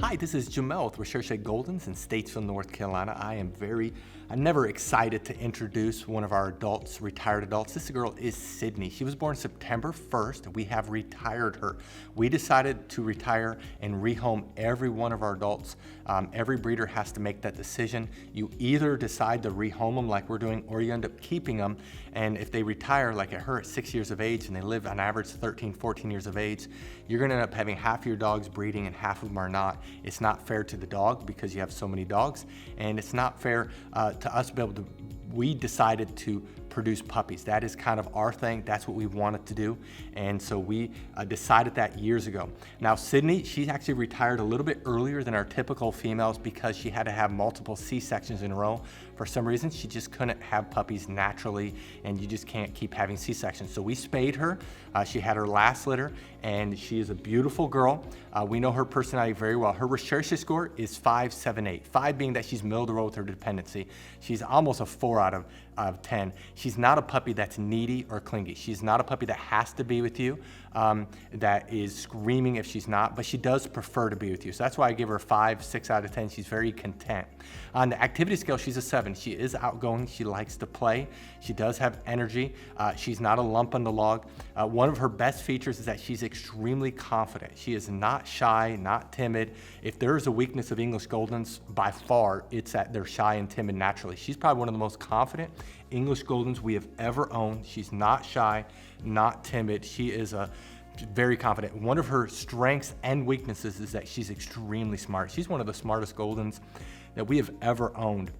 Hi, this is Jamel with Recherche Goldens in Statesville, North Carolina. I'm never excited to introduce one of our adults, retired adults. This girl is Sydney. She was born September 1st. We have retired her. We decided to retire and rehome every one of our adults. Every breeder has to make that decision. You either decide to rehome them like we're doing, or you end up keeping them. And if they retire, like at her at 6 years of age, and they live on average 13, 14 years of age, you're gonna end up having half your dogs breeding and half of them are not. It's not fair to the dog because you have so many dogs, and it's not fair to us to be able to. We decided to produce puppies. That is kind of our thing. That's what we wanted to do. And so we decided that years ago. Now Sydney, she actually retired a little bit earlier than our typical females because she had to have multiple C-sections in a row. For some reason, she just couldn't have puppies naturally, and you just can't keep having C-sections. So we spayed her. She had her last litter, and she is a beautiful girl. We know her personality very well. Her Recherche score is 578. 5 being that she's middle of the road with her dependency. She's almost a 4 out of 10. She's not a puppy that's needy or clingy. She's not a puppy that has to be with you, that is screaming if she's not, but she does prefer to be with you. So that's why I give her a 5, 6 out of 10. She's very content. On the activity scale, she's a 7. She is outgoing. She likes to play. She does have energy. She's not a lump on the log. One of her best features is that she's extremely confident. She is not shy, not timid. If there is a weakness of English Goldens, by far, it's that they're shy and timid naturally. She's probably one of the most confident English Goldens we have ever owned. She's not shy, not timid. She is very confident. One of her strengths and weaknesses is that she's extremely smart. She's one of the smartest Goldens that we have ever owned,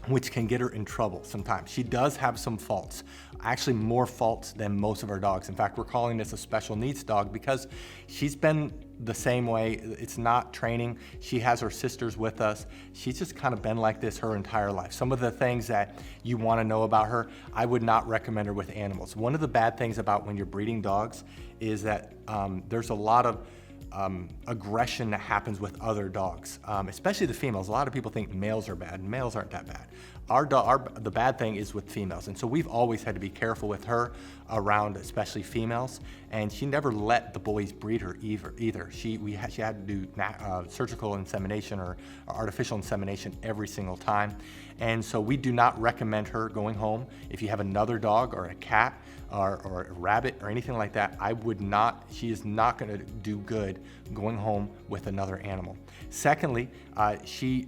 which can get her in trouble sometimes. She does have some faults, actually more faults than most of our dogs. In fact, we're calling this a special needs dog because she's been the same way. It's not training. She has her sisters with us. She's just kind of been like this her entire life. Some of the things that you want to know about her, I would not recommend her with animals. One of the bad things about when you're breeding dogs is that there's a lot of aggression that happens with other dogs, especially the females. A lot of people think males are bad. Males aren't that bad. The bad thing is with females, and so we've always had to be careful with her around, especially females. And she never let the boys breed her either. She had to do surgical insemination or artificial insemination every single time, and so we do not recommend her going home. If you have another dog or a cat or a rabbit or anything like that, I would not. She is not going to do good going home with another animal. Secondly, she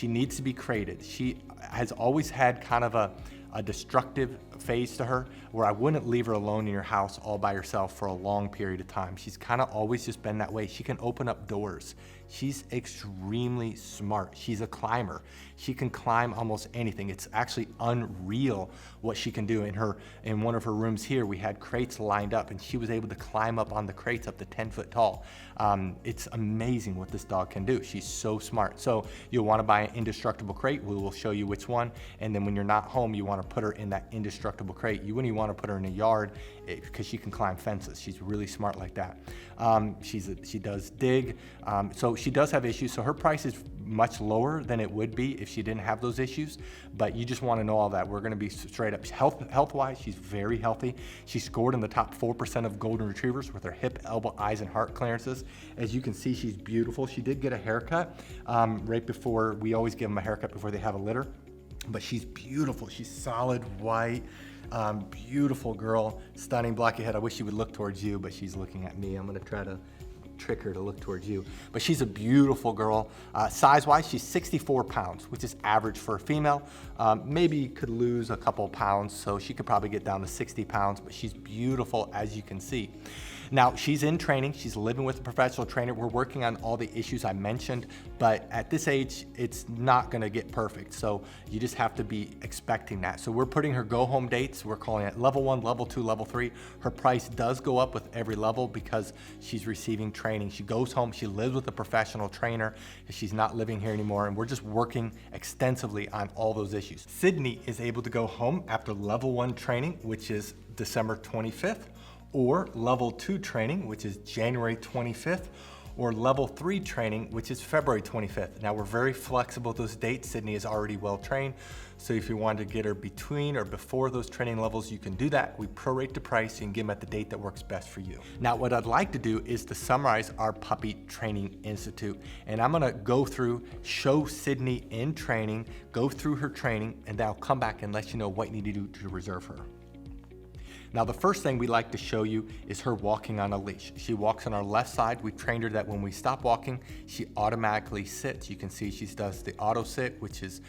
needs to be crated. She has always had kind of a destructive phase to her where I wouldn't leave her alone in your house all by herself for a long period of time. She's kind of always just been that way. She can open up doors. She's extremely smart. She's a climber. She can climb almost anything. It's actually unreal what she can do. In one of her rooms here, we had crates lined up, and she was able to climb up on the crates up to 10 foot tall. It's amazing what this dog can do. She's so smart. So you'll want to buy an indestructible crate. We will show you which one. And then when you're not home, you want to put her in that indestructible crate. You wouldn't even want to put her in a yard because she can climb fences. She's really smart like that. She does dig. So she does have issues. So her price is much lower than it would be if she didn't have those issues. But you just want to know all that. We're going to be straight up health-wise. She's very healthy. She scored in the top 4% of golden retrievers with her hip, elbow, eyes, and heart clearances. As you can see, she's beautiful. She did get a haircut right before. We always give them a haircut before they have a litter. But she's beautiful. She's solid white. Beautiful girl, stunning blocky head. I wish she would look towards you, but she's looking at me. I'm gonna try to trick her to look towards you. But she's a beautiful girl. Size-wise, she's 64 pounds, which is average for a female. Maybe could lose a couple pounds, so she could probably get down to 60 pounds, but she's beautiful, as you can see. Now, she's in training. She's living with a professional trainer. We're working on all the issues I mentioned, but at this age, it's not gonna get perfect. So you just have to be expecting that. So we're putting her go home dates. We're calling it level 1, level 2, level 3. Her price does go up with every level because she's receiving training. She goes home, she lives with a professional trainer. She's not living here anymore, and we're just working extensively on all those issues. Sydney is able to go home after level 1 training, which is December 25th, or level 2 training, which is January 25th, or level 3 training, which is February 25th. Now we're very flexible with those dates. Sydney is already well trained. So if you want to get her between or before those training levels, you can do that. We prorate the price. You can get them at the date that works best for you. Now, what I'd like to do is to summarize our Puppy Training Institute. And I'm gonna go through, show Sydney in training, go through her training, and then I'll come back and let you know what you need to do to reserve her. Now, the first thing we like to show you is her walking on a leash. She walks on our left side. We've trained her that when we stop walking, she automatically sits. You can see she does the auto sit, which is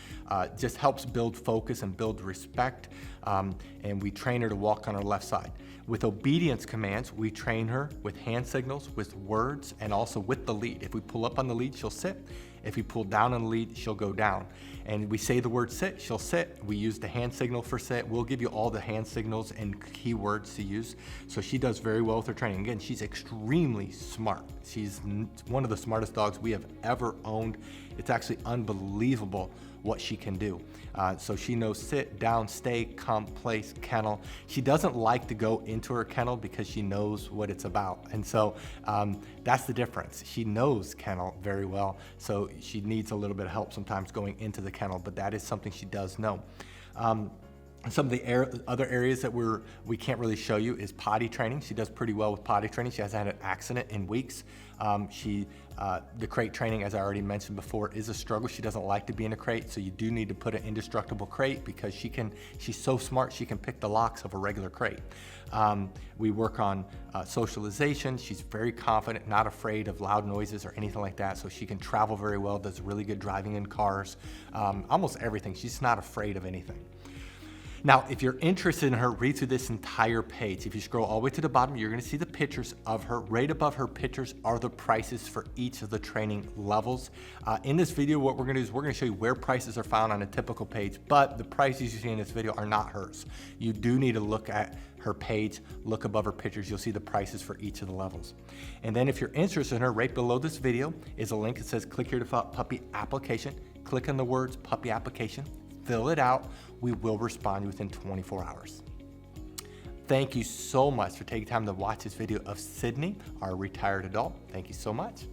just helps build focus and build respect. And we train her to walk on her left side. With obedience commands, we train her with hand signals, with words, and also with the lead. If we pull up on the lead, she'll sit. If we pull down on the lead, she'll go down. And we say the word sit, she'll sit. We use the hand signal for sit. We'll give you all the hand signals and keywords to use. So she does very well with her training. Again, she's extremely smart. She's one of the smartest dogs we have ever owned. It's actually unbelievable what she can do. So she knows sit, down, stay, come, place, kennel. She doesn't like to go into her kennel because she knows what it's about. And so that's the difference. She knows kennel very well, so she needs a little bit of help sometimes going into the kennel, but that is something she does know. Some of the other areas that we can't really show you is potty training. She does pretty well with potty training. She hasn't had an accident in weeks. The crate training, as I already mentioned before, is a struggle. She doesn't like to be in a crate, so you do need to put an indestructible crate because she's so smart she can pick the locks of a regular crate. We work on socialization. She's very confident, not afraid of loud noises or anything like that, so she can travel very well, does really good driving in cars, almost everything. She's not afraid of anything. Now, if you're interested in her, read through this entire page. If you scroll all the way to the bottom, you're gonna see the pictures of her. Right above her pictures are the prices for each of the training levels. In this video, what we're gonna do is we're gonna show you where prices are found on a typical page, but the prices you see in this video are not hers. You do need to look at her page, look above her pictures, you'll see the prices for each of the levels. And then if you're interested in her, right below this video is a link that says click here to fill out puppy application. Click on the words puppy application. Fill it out. We will respond within 24 hours. Thank you so much for taking time to watch this video of Sydney, our retired adult. Thank you so much.